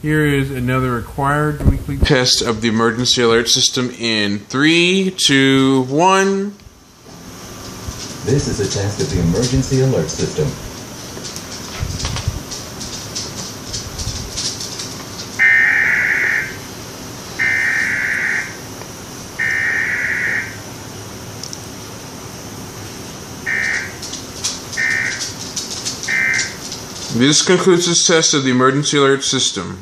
Here is another required weekly test of the emergency alert system in 3, 2, 1. This is a test of the emergency alert system. This concludes this test of the emergency alert system.